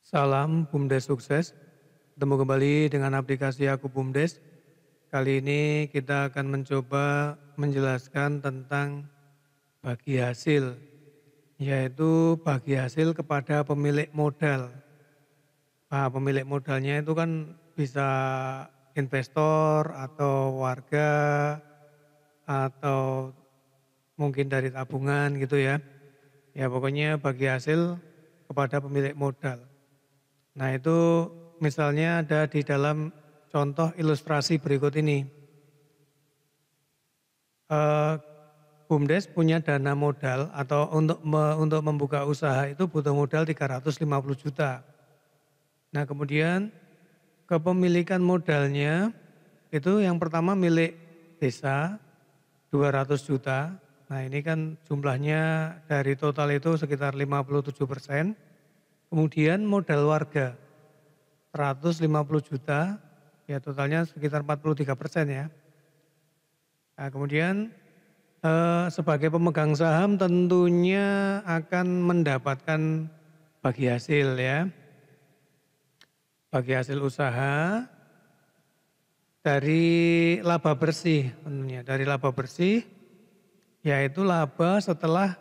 Salam BUMDes sukses. Ketemu kembali dengan aplikasi Aku BUMDes. Kali ini kita akan mencoba menjelaskan tentang bagi hasil, yaitu bagi hasil kepada pemilik modal. Nah, pemilik modalnya itu kan bisa investor atau warga atau mungkin dari tabungan gitu ya. Ya pokoknya bagi hasil kepada pemilik modal. Nah itu misalnya ada di dalam contoh ilustrasi berikut ini. Eh, BUMDes punya dana modal atau untuk membuka usaha itu butuh modal 350 juta. Nah kemudian kepemilikan modalnya itu yang pertama milik desa 200 juta. Nah ini kan jumlahnya dari total itu sekitar 57%. Kemudian modal warga 150 juta, ya totalnya sekitar 43% ya. Nah kemudian sebagai pemegang saham tentunya akan mendapatkan bagi hasil ya, bagi hasil usaha dari laba bersih tentunya, dari laba bersih yaitu laba setelah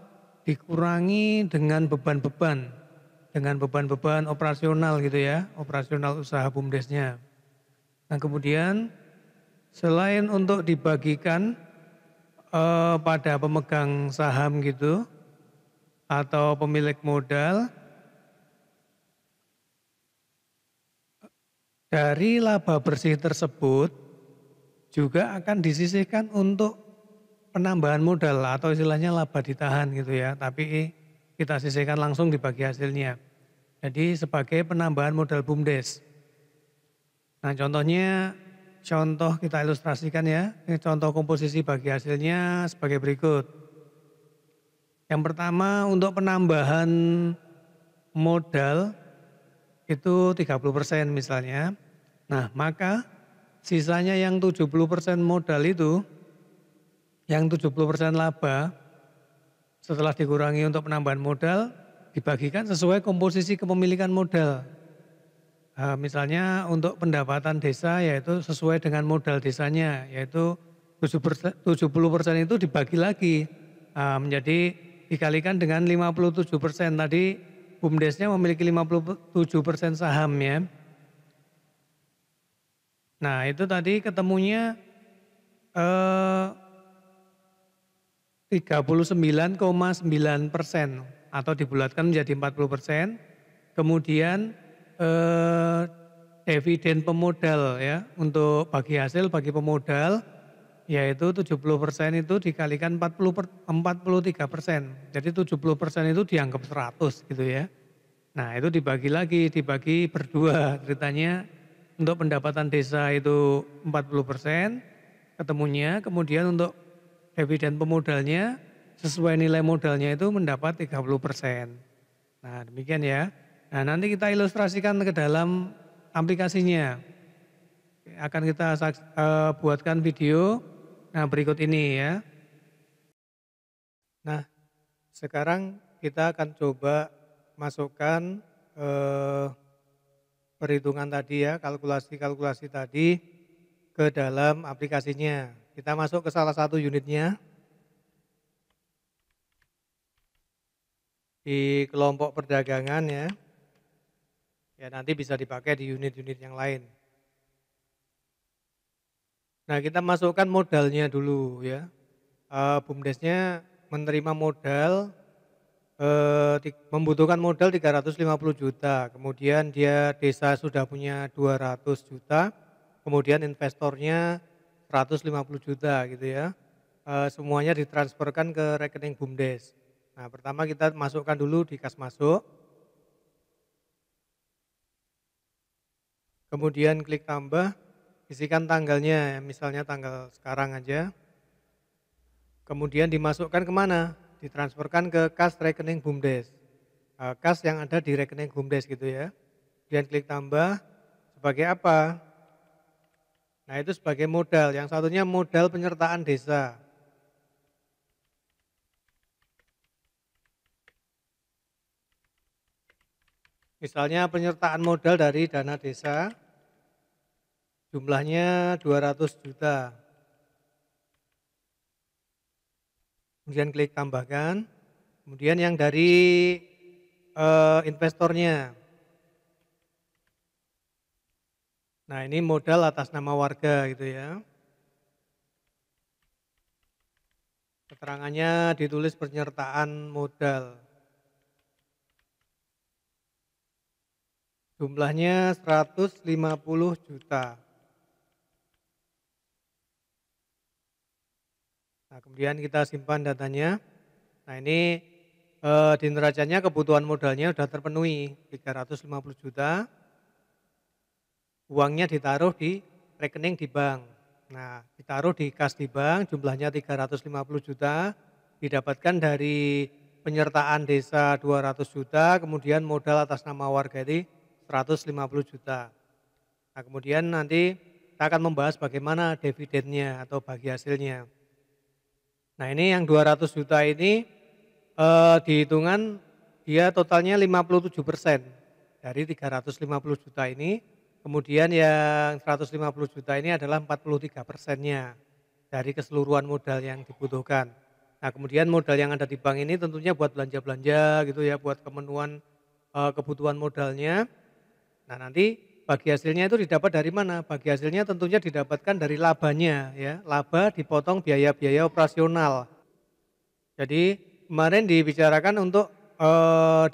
dikurangi dengan beban-beban operasional gitu ya, operasional usaha BUMDesnya. Nah kemudian selain untuk dibagikan pada pemegang saham gitu atau pemilik modal, dari laba bersih tersebut juga akan disisihkan untuk penambahan modal atau istilahnya laba ditahan gitu ya, tapi kita sisihkan langsung di bagi hasilnya. Jadi sebagai penambahan modal BUMDes. Nah contohnya, contoh kita ilustrasikan ya, ini contoh komposisi bagi hasilnya sebagai berikut. Yang pertama untuk penambahan modal itu 30% misalnya. Nah maka sisanya yang 70% modal itu, yang 70% laba setelah dikurangi untuk penambahan modal dibagikan sesuai komposisi kepemilikan modal. Misalnya untuk pendapatan desa yaitu sesuai dengan modal desanya, yaitu 70% itu dibagi lagi menjadi dikalikan dengan 57%. Tadi BUMDesnya memiliki 57% saham ya. Nah itu tadi ketemunya 39,9% atau dibulatkan menjadi 40%. Kemudian dividen pemodal ya, untuk bagi hasil bagi pemodal yaitu 70% itu dikalikan 43%. Jadi 70% itu dianggap 100 gitu ya. Nah itu dibagi lagi, dibagi berdua ceritanya. Untuk pendapatan desa itu 40% ketemunya, kemudian untuk dividen pemodalnya sesuai nilai modalnya itu mendapat 30%. Nah demikian ya. Nah nanti kita ilustrasikan ke dalam aplikasinya. Akan kita buatkan video berikut ini ya. Nah sekarang kita akan coba masukkan perhitungan tadi ya, kalkulasi-kalkulasi tadi ke dalam aplikasinya. Kita masuk ke salah satu unitnya. Di kelompok perdagangan ya. Ya nanti bisa dipakai di unit-unit yang lain. Nah kita masukkan modalnya dulu ya. BUMDesnya menerima modal, membutuhkan modal 350 juta. Kemudian dia desa sudah punya 200 juta. Kemudian investornya 150 juta gitu ya. Semuanya ditransferkan ke rekening BUMDes. Nah pertama kita masukkan dulu di kas masuk. Kemudian klik tambah, isikan tanggalnya, misalnya tanggal sekarang aja. Kemudian dimasukkan kemana? Ditransferkan ke kas rekening BUMDes. Kas yang ada di rekening BUMDes gitu ya. Kemudian klik tambah, sebagai apa? Nah itu sebagai modal, yang satunya modal penyertaan desa. Misalnya penyertaan modal dari dana desa jumlahnya 200 juta. Kemudian klik tambahkan. Kemudian yang dari investornya. Nah, ini modal atas nama warga gitu ya. Keterangannya ditulis penyertaan modal. Jumlahnya 150 juta. Nah, kemudian kita simpan datanya. Nah, ini di neracanya kebutuhan modalnya sudah terpenuhi 350 juta. Uangnya ditaruh di rekening di bank. Nah, ditaruh di kas di bank jumlahnya 350 juta, didapatkan dari penyertaan desa 200 juta, kemudian modal atas nama warga ini 150 juta. Nah, kemudian nanti kita akan membahas bagaimana dividennya atau bagi hasilnya. Nah, ini yang 200 juta ini dihitungan dia totalnya 57% dari 350 juta ini. Kemudian yang 150 juta ini adalah 43%-nya dari keseluruhan modal yang dibutuhkan. Nah, kemudian modal yang ada di bank ini tentunya buat belanja-belanja gitu ya, buat kemenuhan kebutuhan modalnya. Nah, nanti bagi hasilnya itu didapat dari mana? Bagi hasilnya tentunya didapatkan dari labanya ya. Laba dipotong biaya-biaya operasional. Jadi kemarin dibicarakan untuk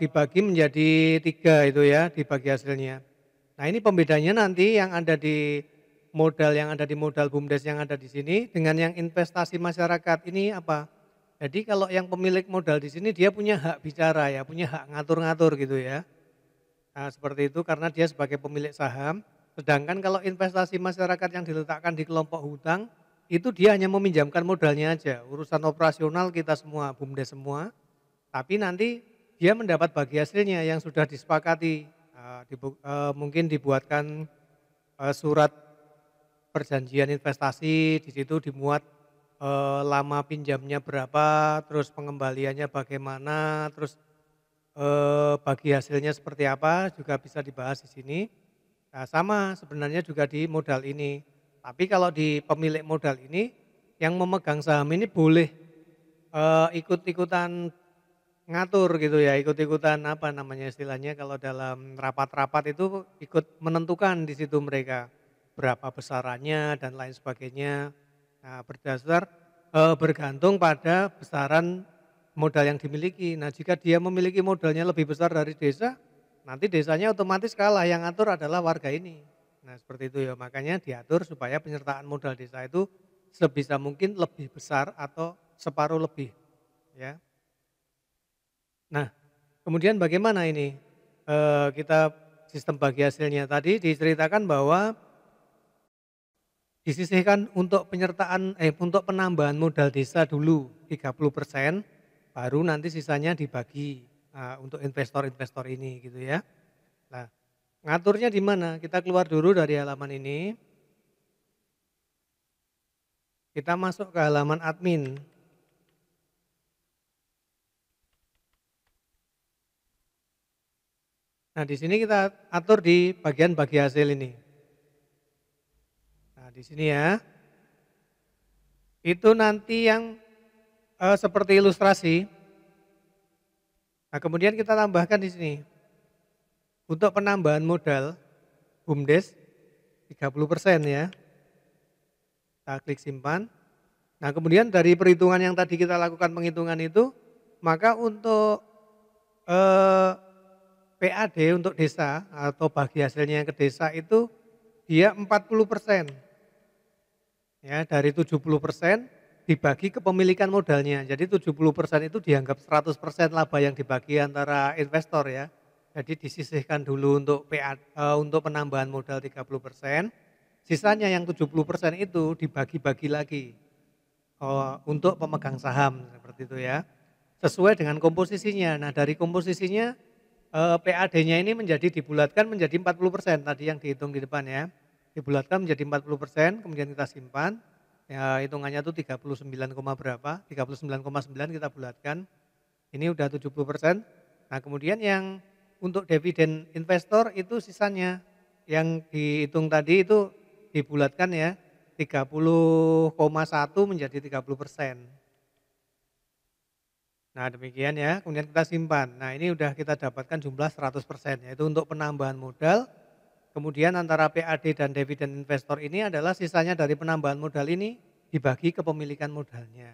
dibagi menjadi 3 itu ya, dibagi hasilnya. Nah, ini pembedanya nanti yang ada di modal BUMDes yang ada di sini dengan yang investasi masyarakat ini apa? Jadi kalau yang pemilik modal di sini dia punya hak bicara ya, punya hak ngatur-ngatur gitu ya. Nah, seperti itu karena dia sebagai pemilik saham. Sedangkan kalau investasi masyarakat yang diletakkan di kelompok hutang, itu dia hanya meminjamkan modalnya aja. Urusan operasional kita semua, BUMDes semua. Tapi nanti dia mendapat bagi hasilnya yang sudah disepakati. Mungkin dibuatkan surat perjanjian investasi, di situ dimuat lama pinjamnya berapa, terus pengembaliannya bagaimana, terus bagi hasilnya seperti apa juga bisa dibahas di sini. Nah, sama sebenarnya juga di modal ini. Tapi kalau di pemilik modal ini yang memegang saham ini boleh ikut-ikutan ngatur gitu ya, ikut-ikutan apa namanya istilahnya kalau dalam rapat-rapat itu ikut menentukan di situ mereka berapa besarannya dan lain sebagainya. Nah, bergantung pada besaran modal yang dimiliki. Nah, jika dia memiliki modalnya lebih besar dari desa, nanti desanya otomatis kalah, yang ngatur adalah warga ini. Nah, seperti itu ya, makanya diatur supaya penyertaan modal desa itu sebisa mungkin lebih besar atau separuh lebih ya. Nah, kemudian bagaimana ini kita sistem bagi hasilnya? Tadi diceritakan bahwa disisihkan untuk untuk penambahan modal desa dulu 30%, baru nanti sisanya dibagi untuk investor-investor ini gitu ya. Nah, ngaturnya di mana? Kita keluar dulu dari halaman ini. Kita masuk ke halaman admin. Nah, di sini kita atur di bagian bagi hasil ini. Nah, di sini ya. Itu nanti yang seperti ilustrasi. Nah, kemudian kita tambahkan di sini. Untuk penambahan modal BUMDes 30% ya. Kita klik simpan. Nah, kemudian dari perhitungan yang tadi kita lakukan penghitungan itu, maka untuk PAD untuk desa atau bagi hasilnya yang ke desa itu dia 40%. Ya, dari 70% dibagi kepemilikan modalnya. Jadi 70% itu dianggap 100% laba yang dibagi antara investor ya. Jadi disisihkan dulu untuk penambahan modal 30%. Sisanya yang 70% itu dibagi-bagi lagi untuk pemegang saham seperti itu ya. Sesuai dengan komposisinya. Nah, dari komposisinya PAD-nya ini dibulatkan menjadi 40% tadi yang dihitung di depan ya. Dibulatkan menjadi 40%, kemudian kita simpan. Ya, hitungannya tuh 39, berapa? 39,9 kita bulatkan. Ini udah 70%. Nah, kemudian yang untuk dividen investor itu sisanya yang dihitung tadi itu dibulatkan ya 30,1 menjadi 30%. Nah demikian ya, kemudian kita simpan. Nah ini udah kita dapatkan jumlah 100%, yaitu untuk penambahan modal. Kemudian antara PAD dan dividen investor ini adalah sisanya dari penambahan modal ini dibagi kepemilikan modalnya.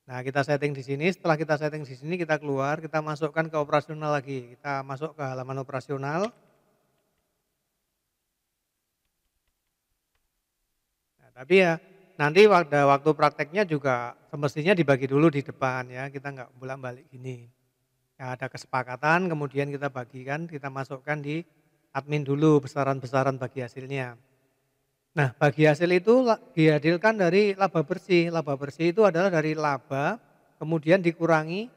Nah kita setting di sini, setelah kita setting di sini kita keluar, kita masukkan ke operasional lagi. Kita masuk ke halaman operasional. Nah, tapi ya nanti pada waktu prakteknya juga semestinya dibagi dulu di depan ya, kita nggak bolak-balik gini. Ya, ada kesepakatan, kemudian kita bagikan, kita masukkan di admin dulu besaran-besaran bagi hasilnya. Nah, bagi hasil itu dihasilkan dari laba bersih. Laba bersih itu adalah dari laba, kemudian dikurangi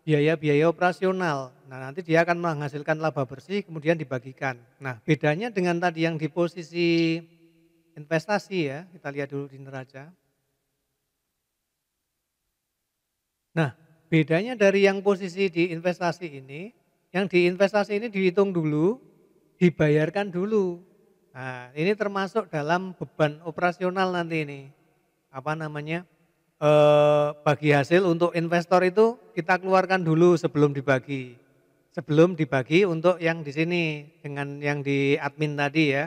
biaya-biaya operasional. Nah, nanti dia akan menghasilkan laba bersih, kemudian dibagikan. Nah, bedanya dengan tadi yang di posisi investasi ya, kita lihat dulu di neraca. Nah, bedanya dari yang posisi di investasi ini, yang di investasi ini dihitung dulu, dibayarkan dulu. Nah, ini termasuk dalam beban operasional nanti ini. Apa namanya? Bagi hasil untuk investor itu kita keluarkan dulu sebelum dibagi. Sebelum dibagi untuk yang di sini dengan yang di admin tadi ya.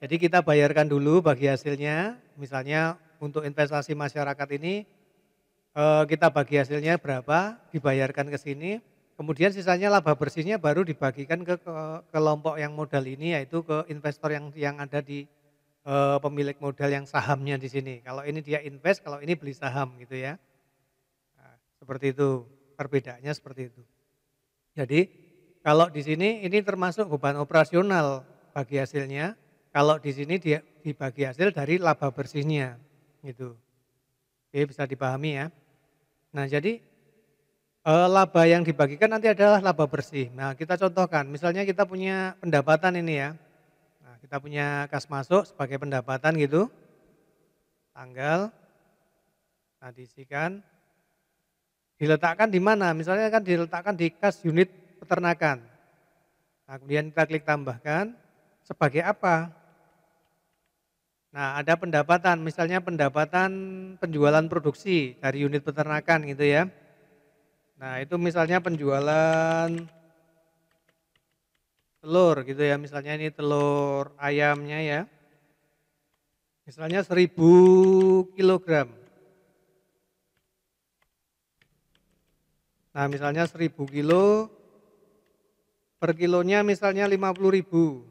Jadi kita bayarkan dulu bagi hasilnya, misalnya untuk investasi masyarakat ini kita bagi hasilnya berapa, dibayarkan ke sini, kemudian sisanya laba bersihnya baru dibagikan ke kelompok yang modal ini, yaitu ke investor yang ada di pemilik modal yang sahamnya di sini. Kalau ini dia invest, kalau ini beli saham gitu ya. Nah, seperti itu, perbedaannya seperti itu. Jadi kalau di sini ini termasuk beban operasional bagi hasilnya, kalau di sini dia dibagi hasil dari laba bersihnya gitu. Oke, bisa dipahami ya. Nah jadi laba yang dibagikan nanti adalah laba bersih. Nah kita contohkan, misalnya kita punya pendapatan ini ya. Nah kita punya kas masuk sebagai pendapatan gitu, tanggal, nah diisikan, diletakkan di mana? Misalnya kan diletakkan di kas unit peternakan. Nah kemudian kita klik tambahkan, sebagai apa? Nah ada pendapatan, misalnya pendapatan penjualan produksi dari unit peternakan gitu ya. Nah itu misalnya penjualan telur gitu ya, misalnya ini telur ayamnya ya, misalnya 1000 kilogram. Nah misalnya 1000 kilo, per kilonya misalnya 50.000.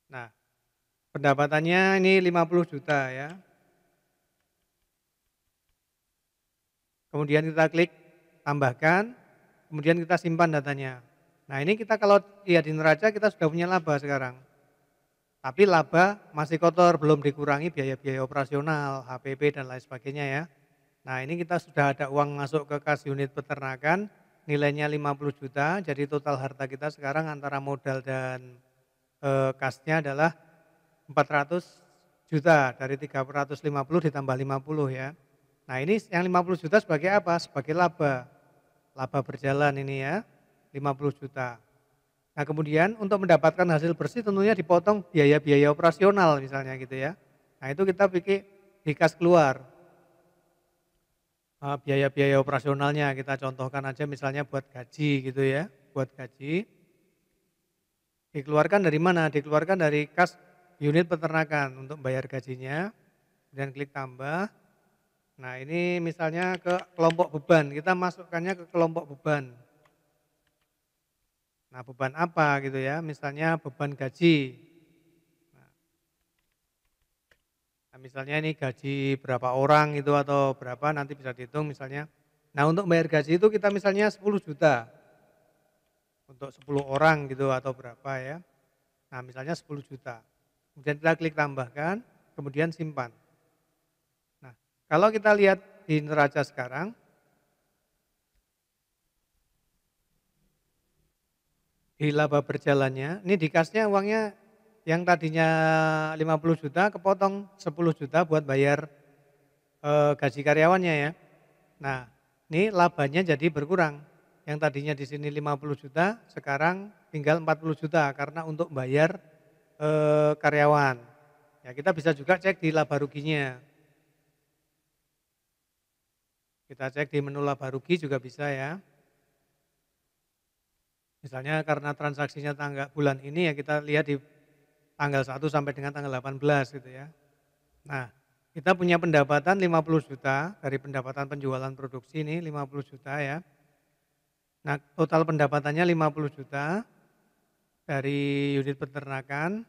Nah pendapatannya ini 50 juta ya. Kemudian kita klik tambahkan, kemudian kita simpan datanya. Nah ini kita kalau lihat di neraca kita sudah punya laba sekarang. Tapi laba masih kotor, belum dikurangi biaya-biaya operasional, HPP dan lain sebagainya ya. Nah ini kita sudah ada uang masuk ke kas unit peternakan, nilainya 50 juta, jadi total harta kita sekarang antara modal dan kasnya adalah 400 juta, dari 350 ditambah 50 ya. Nah ini yang 50 juta sebagai apa? Sebagai laba, laba berjalan ini ya, 50 juta. Nah kemudian untuk mendapatkan hasil bersih tentunya dipotong biaya-biaya operasional misalnya gitu ya. Nah itu kita pikir di kas keluar. Biaya-biaya operasionalnya kita contohkan aja misalnya buat gaji gitu ya. Buat gaji dikeluarkan dari mana? Dikeluarkan dari kas unit peternakan untuk bayar gajinya. Kemudian klik tambah. Nah ini misalnya ke kelompok beban, kita masukkannya ke kelompok beban. Nah beban apa gitu ya, misalnya beban gaji. Nah misalnya ini gaji berapa orang itu atau berapa nanti bisa dihitung misalnya. Nah untuk bayar gaji itu kita misalnya 10 juta. Untuk 10 orang gitu atau berapa ya. Nah misalnya 10 juta. Kemudian kita klik tambahkan, kemudian simpan. Nah kalau kita lihat di neraca sekarang, di laba berjalannya, ini di kasnya uangnya yang tadinya 50 juta kepotong 10 juta buat bayar gaji karyawannya ya. Nah ini labanya jadi berkurang. yang tadinya di sini 50 juta, sekarang tinggal 40 juta karena untuk bayar karyawan. Ya, kita bisa juga cek di laba ruginya. Kita cek di menu laba rugi juga bisa ya. Misalnya karena transaksinya bulan ini ya kita lihat di tanggal 1 sampai dengan tanggal 18 gitu ya. Nah, kita punya pendapatan 50 juta dari pendapatan penjualan produksi ini 50 juta ya. Nah, total pendapatannya 50 juta dari unit peternakan.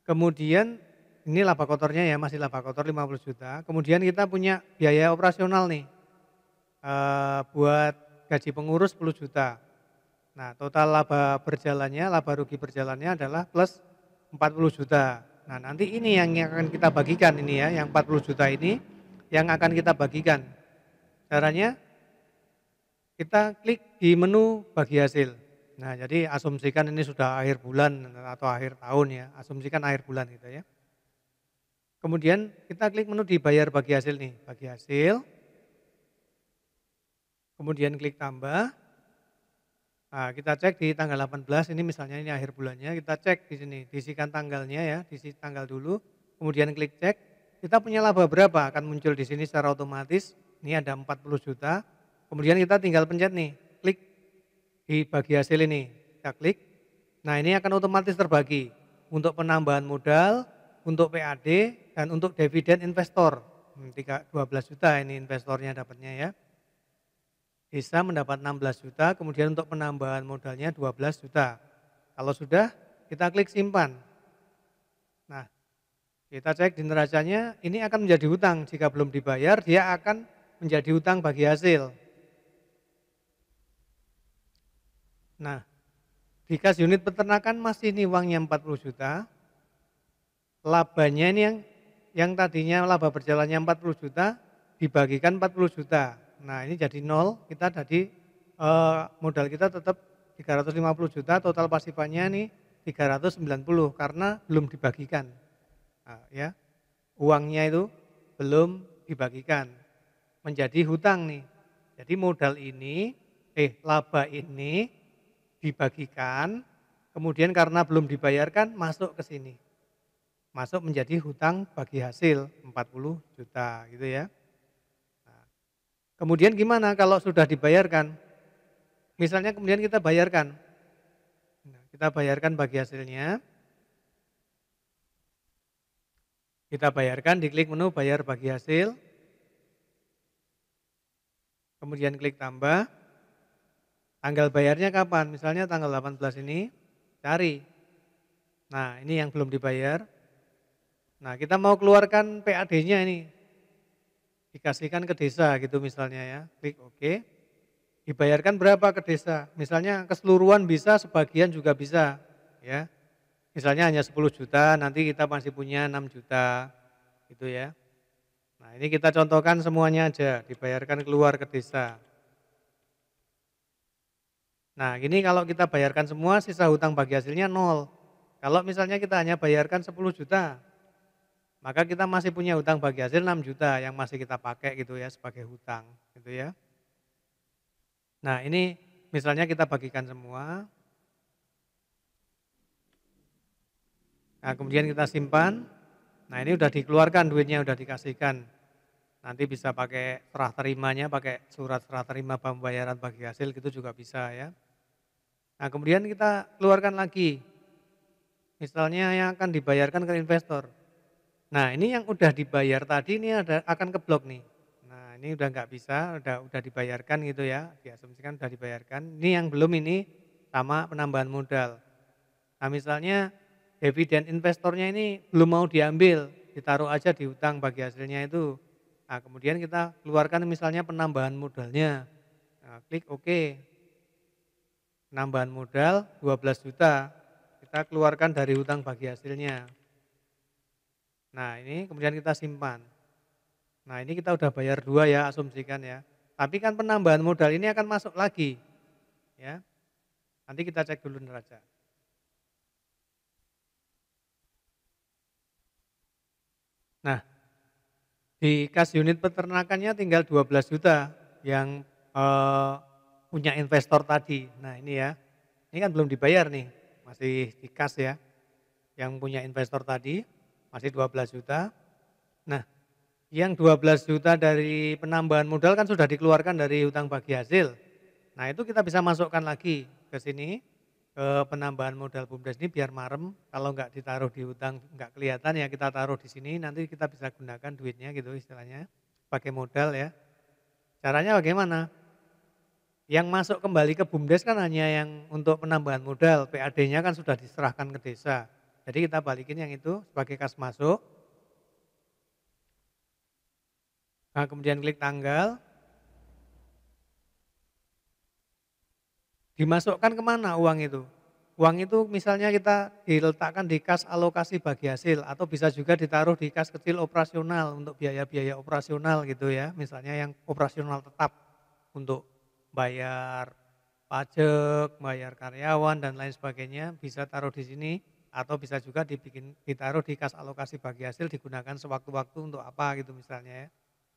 Kemudian ini laba kotornya ya, masih laba kotor 50 juta. Kemudian kita punya biaya operasional nih, buat gaji pengurus 10 juta. Nah, total laba rugi berjalannya adalah plus 40 juta. Nah, nanti ini yang akan kita bagikan ini ya, yang 40 juta ini yang akan kita bagikan. Caranya kita klik di menu bagi hasil. Nah, jadi asumsikan ini sudah akhir bulan atau akhir tahun ya, asumsikan akhir bulan gitu ya. Kemudian kita klik menu di bayar bagi hasil nih, bagi hasil. Kemudian klik tambah. Nah, kita cek di tanggal 18 ini misalnya ini akhir bulannya, kita cek di sini, diisikan tanggalnya ya, diisi tanggal dulu, kemudian klik cek, kita punya laba berapa akan muncul di sini secara otomatis, ini ada 40 juta, kemudian kita tinggal pencet nih, klik di bagi hasil ini, kita klik, nah ini akan otomatis terbagi untuk penambahan modal, untuk PAD, dan untuk dividen investor, 12 juta ini investornya dapatnya ya. Desa mendapat 16 juta, kemudian untuk penambahan modalnya 12 juta. Kalau sudah, kita klik simpan. Nah, kita cek di neracanya, ini akan menjadi hutang. Jika belum dibayar, dia akan menjadi hutang bagi hasil. Nah, di kas unit peternakan masih ini uangnya 40 juta. Labanya ini yang tadinya laba berjalannya 40 juta, dibagikan 40 juta. Nah ini jadi nol, kita tadi modal kita tetap 350 juta, total pasifannya nih 390 karena belum dibagikan. Nah, ya, uangnya itu belum dibagikan, menjadi hutang nih. Jadi modal ini, laba ini dibagikan, kemudian karena belum dibayarkan masuk ke sini. Masuk menjadi hutang bagi hasil 40 juta gitu ya. Kemudian gimana kalau sudah dibayarkan? Misalnya kemudian kita bayarkan. Nah, kita bayarkan bagi hasilnya. Kita bayarkan, diklik menu bayar bagi hasil. Kemudian klik tambah. Tanggal bayarnya kapan? Misalnya tanggal 18 ini, cari. Nah ini yang belum dibayar. Nah kita mau keluarkan PAD-nya ini. Dikasihkan ke desa gitu misalnya ya, klik OK. Dibayarkan berapa ke desa? Misalnya keseluruhan bisa, sebagian juga bisa ya. Misalnya hanya 10 juta, nanti kita masih punya 6 juta gitu ya. Nah ini kita contohkan semuanya aja, dibayarkan keluar ke desa. Nah ini kalau kita bayarkan semua, sisa hutang bagi hasilnya 0. Kalau misalnya kita hanya bayarkan 10 juta, maka kita masih punya hutang bagi hasil 6 juta yang masih kita pakai gitu ya sebagai hutang gitu ya. Nah ini misalnya kita bagikan semua. Nah kemudian kita simpan. Nah ini udah dikeluarkan duitnya, udah dikasihkan. Nanti bisa pakai serah terimanya, pakai surat serah terima pembayaran bagi hasil gitu juga bisa ya. Nah kemudian kita keluarkan lagi. Misalnya yang akan dibayarkan ke investor. Nah ini yang udah dibayar tadi ini akan keblok nih. Nah ini udah nggak bisa, udah dibayarkan gitu ya, diasumsikan udah dibayarkan. Ini yang belum ini sama penambahan modal. Nah misalnya dividen investornya ini belum mau diambil, ditaruh aja di hutang bagi hasilnya itu. Nah kemudian kita keluarkan misalnya penambahan modalnya. Nah, klik OK. Penambahan modal 12 juta, kita keluarkan dari hutang bagi hasilnya. Nah ini kemudian kita simpan. Nah ini kita udah bayar 2 ya, asumsikan ya. Tapi kan penambahan modal ini akan masuk lagi. Ya. Nanti kita cek dulu neraca. Nah di kas unit peternakannya tinggal 12 juta yang punya investor tadi. Nah ini ya, ini kan belum dibayar nih, masih di kas ya. Yang punya investor tadi masih 12 juta. Nah yang 12 juta dari penambahan modal kan sudah dikeluarkan dari hutang bagi hasil. Nah itu kita bisa masukkan lagi ke sini, ke penambahan modal BUMDes ini biar marem, kalau nggak ditaruh di hutang nggak kelihatan ya kita taruh di sini, nanti kita bisa gunakan duitnya gitu istilahnya, pakai modal ya. Caranya bagaimana? Yang masuk kembali ke BUMDes kan hanya yang untuk penambahan modal, PAD-nya kan sudah diserahkan ke desa. Jadi kita balikin yang itu sebagai kas masuk. Nah kemudian klik tanggal, dimasukkan kemana uang itu? Uang itu misalnya kita diletakkan di kas alokasi bagi hasil atau bisa juga ditaruh di kas kecil operasional untuk biaya-biaya operasional gitu ya. Misalnya yang operasional tetap untuk bayar pajak, bayar karyawan dan lain sebagainya bisa taruh di sini atau bisa juga ditaruh di kas alokasi bagi hasil digunakan sewaktu-waktu untuk apa gitu misalnya ya.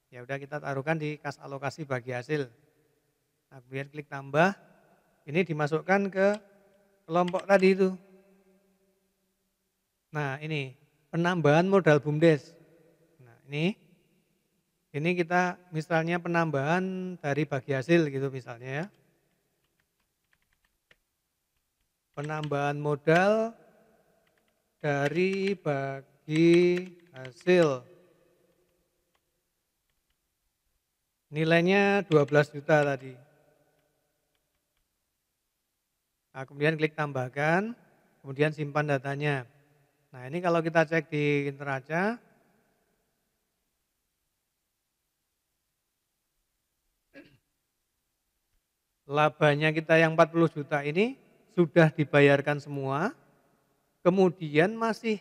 Ya udah kita taruhkan di kas alokasi bagi hasil. Nah, kemudian klik tambah, ini dimasukkan ke kelompok tadi itu. Nah ini penambahan modal BUMDes. Nah ini kita misalnya penambahan dari bagi hasil gitu misalnya ya. Penambahan modal dari bagi hasil. Nilainya 12 juta tadi. Nah kemudian klik tambahkan, kemudian simpan datanya. Nah ini kalau kita cek di Interaca, labanya kita yang 40 juta ini sudah dibayarkan semua, kemudian masih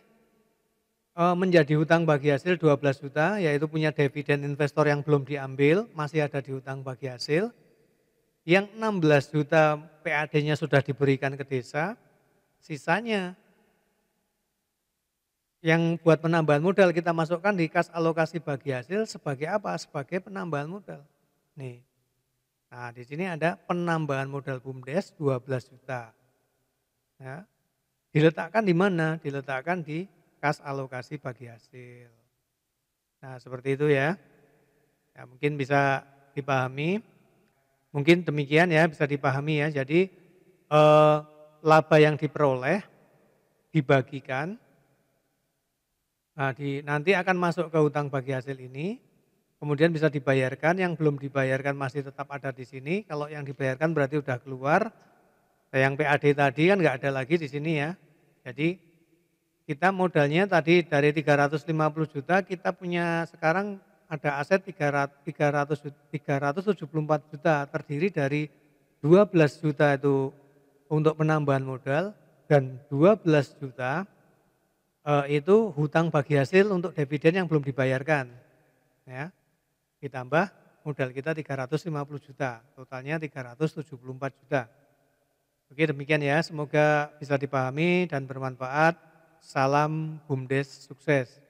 menjadi hutang bagi hasil 12 juta, yaitu punya dividen investor yang belum diambil, masih ada di hutang bagi hasil. Yang 16 juta PAD-nya sudah diberikan ke desa, sisanya yang buat penambahan modal kita masukkan di kas alokasi bagi hasil sebagai apa? Sebagai penambahan modal. Nih. Nah, di sini ada penambahan modal BUMDes 12 juta. Ya. Diletakkan di mana? Diletakkan di kas alokasi bagi hasil. Nah, seperti itu ya. Ya mungkin bisa dipahami. Mungkin demikian ya, bisa dipahami ya. Jadi laba yang diperoleh dibagikan. Nah, nanti akan masuk ke hutang bagi hasil ini, kemudian bisa dibayarkan, yang belum dibayarkan masih tetap ada di sini, kalau yang dibayarkan berarti udah keluar, yang PAD tadi kan nggak ada lagi di sini ya. Jadi kita modalnya tadi dari 350 juta, kita punya sekarang ada aset 374 juta, terdiri dari 12 juta itu untuk penambahan modal dan 12 juta itu hutang bagi hasil untuk dividen yang belum dibayarkan. Ya, ditambah modal kita 350 juta, totalnya 374 juta. Oke demikian ya, semoga bisa dipahami dan bermanfaat. Salam BUMDes sukses.